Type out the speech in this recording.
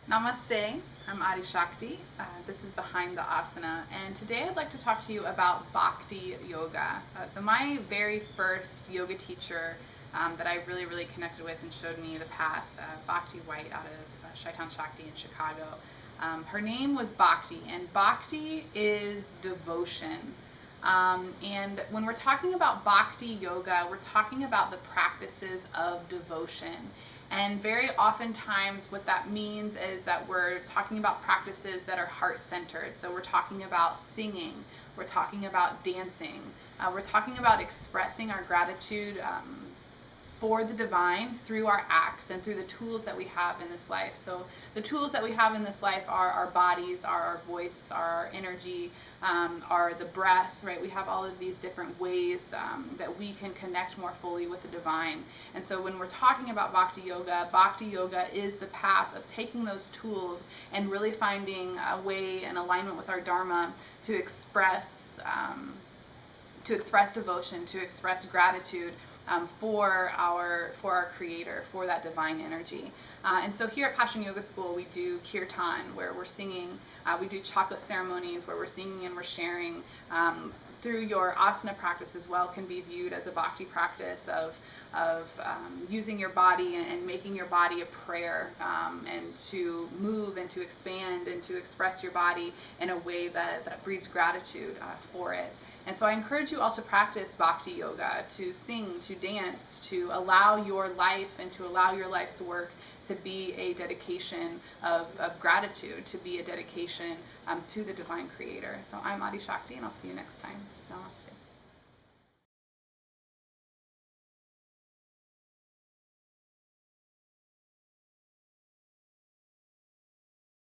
Namaste, I'm Adi Shakti. This is Behind the Asana, and today I'd like to talk to you about Bhakti Yoga. So my very first yoga teacher that I really connected with and showed me the path, Bhakti White out of Shaitan Shakti in Chicago. Her name was Bhakti, and Bhakti is devotion. And when we're talking about Bhakti Yoga, we're talking about the practices of devotion. And very oftentimes what that means is that we're talking about practices that are heart-centered. So we're talking about singing, we're talking about dancing, we're talking about expressing our gratitude for the divine through our acts and through the tools that we have in this life. So the tools that we have in this life are our bodies, are our voice, are our energy, are the breath, right? We have all of these different ways that we can connect more fully with the divine. And so when we're talking about Bhakti Yoga is the path of taking those tools and really finding a way in alignment with our Dharma to express devotion, to express gratitude for our Creator, for that divine energy. And so here at Passion Yoga School, we do kirtan, where we're singing. We do chocolate ceremonies, where we're singing and we're sharing. Through your asana practice as well can be viewed as a bhakti practice of using your body and making your body a prayer, and to move and to expand and to express your body in a way that breeds gratitude for it. And so I encourage you all to practice Bhakti Yoga, to sing, to dance, to allow your life and to allow your life's work to be a dedication of gratitude, to be a dedication to the Divine Creator. So I'm Adi Shakti, and I'll see you next time. Namaste.